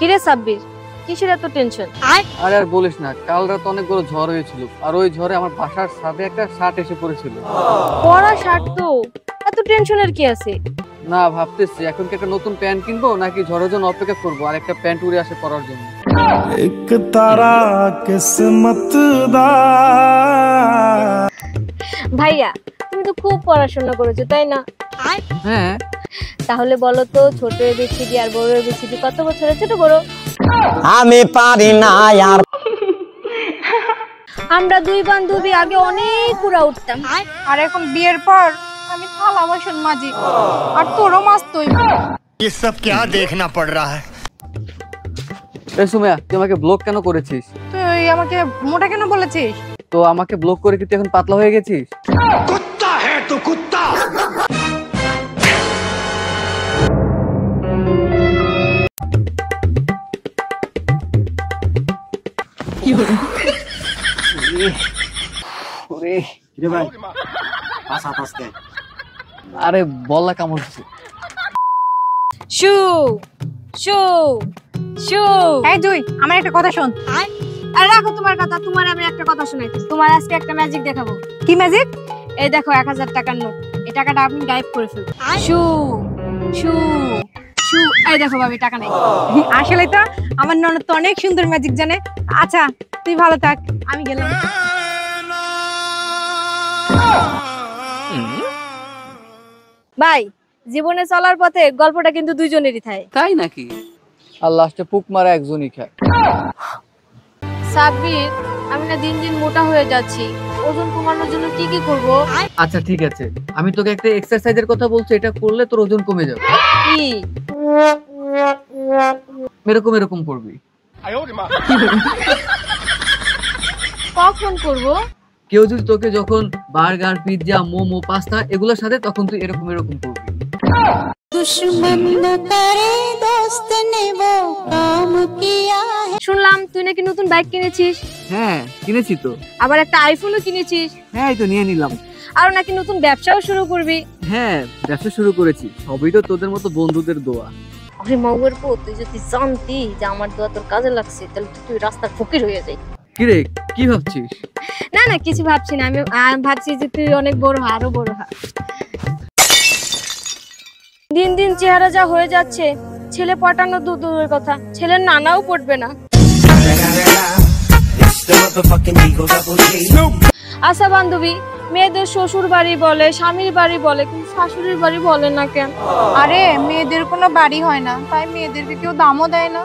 কিরে সাব্বির, কিসের এত টেনশন? আরে আর বলিস না, কাল রাত অনেক বড় ঝড় হয়েছিল, আর ওই ঝড়ে আমার বাসার ছাদে একটা শার্ট এসে পড়েছিল। পরা শার্ট তো, এত টেনশনের কি আছে? না, ভাবতেছি এখন কি একটা নতুন প্যান্ট কিনবো নাকি ঝড়ের জন্য অপেক্ষা করবো আর একটা প্যান্ট উড়ে আসে পরার জন্য। এক তারা কিসমত দা। ভাইয়া, তুমি তো খুব পড়াশোনা করেছো তাই না? হ্যাঁ। তাহলে বলো তো, ছোট এবিসিডি আর বড় এবিসিডি কত বছরের ছোট বড়? আমি পারি না আর। আমরা দুই বান্ধবী আগে অনেক পুরা উঠতাম, আর এখন বিয়ের পর আমি থালা বাসন মাজি, আর তোরও মাজতই। ये सब क्या देखना पड़ रहा है? এই সুমিয়া, তুই আমাকে ব্লক কেন করেছিস? তুই আমাকে মোটা কেন বলেছিস? তো আমাকে ব্লক করে কি তুই এখন পাতলা হয়ে গেছিস? कुत्ता है तो कुत्ता। আরে বল্লা কামড়ছে। শু শু শু। এই তুই আমার একটা কথা শোন। আর রাখো তোমার কথা, তোমার আমি একটা কথা শোনাইতেছি। তোমার আজকে একটা ম্যাজিক দেখাবো। কি ম্যাজিক? এই দেখো 1000 টাকার নোট, এই টাকাটা আপনি গায়েব করে ফেলবেন। শু শু শু। এই দেখো ভাবি, টাকা নাই। আসলে তো আমার ননদ তো অনেক সুন্দর ম্যাজিক জানে। আচ্ছা তুই ভালো থাক, আমি গেলাম। ভাই, জীবনে চলার পথে গল্পটা কিন্তু দুইজনেরই থাকে। তাই নাকি? আর লাস্টে পুক মারা একজনই খায়। সাব্বির, আমি না দিন দিন মোটা হয়ে যাচ্ছি, ওজন কমানোর জন্য কি কি করব? আচ্ছা ঠিক আছে, আমি তোকে একটা এক্সারসাইজের কথা বলছি, এটা করলে তোর ওজন কমে যাবে। কি? এরকম এরকম করবি। কখন করব? কেউ যদি তোকে যখন বার্গার, পিৎজা, মোমো, পাস্তা এগুলোর সাথে, তখন তুই এরকম এরকম করবি। दुश्मन न करे दोस्त ने वो काम किया है। শুনলাম তুই নাকি নতুন বাইক কিনেছিস। হ্যাঁ, কিনেছি তো। আবার একটা আইফোনও কিনেছিস। হ্যাঁ, এই তো নিয়ে নিলাম। আর নাকি নতুন ব্যবসাও শুরু করবি। হ্যাঁ, ব্যবসা শুরু করেছি, সবই তো তোদের মতো বন্ধুদের দোয়া। আরে মাউয়ের পো, তুই যদি জানতি যে আমার দোয়া তোর কাজে লাগছে, তাহলে তো তুই রাস্তার ফকির হয়ে যাই। কি রে, কি ভাবছিস? না না, কিছু ভাবছি না, আমি ভাবছি যে তুই অনেক বড় হ, আরো বড় হ। দিন দিন চেহারা যা হয়ে যাচ্ছে, ছেলে পটানো দূরের কথা, ছেলের নানাও পড়বে না। আচ্ছা বান্ধবী, মেয়েদের শ্বশুর বাড়ি বলে, স্বামীর বাড়ি বলে, কিন্তু শাশুড়ির বাড়ি বলে না কেন? আরে মেয়েদের কোনো বাড়ি হয় না, তাই মেয়েদেরকে কেউ দামও দেয় না।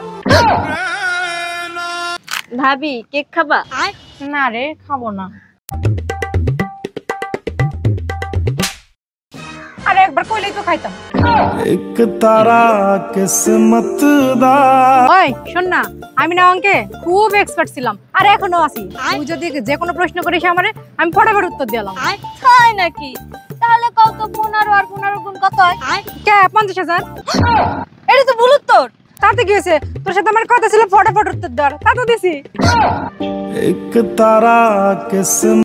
ভাবি, কেক খাবা? না রে, খাবো না। আরে একবার কইলেই তো খাইতাম। এক তারা কিসমত দা। ওই শোন না, আমি না অঙ্কে খুব এক্সপার্ট ছিলাম, আর এখনো আছি। তুই যদি যে কোনো প্রশ্ন করিস আমারে, আমি ফটাফট উত্তর দিলাম। তাই নাকি? তাহলে কত 15 আর 15 গুণ কত হয়? কে 50,000? এটা তো ভুল উত্তর। তাতে কি হয়েছে? তোর সাথে আমার কথা ছিল ফটাফট উত্তর দেওয়ার, তা তো দিছি। এক তারা কিসমত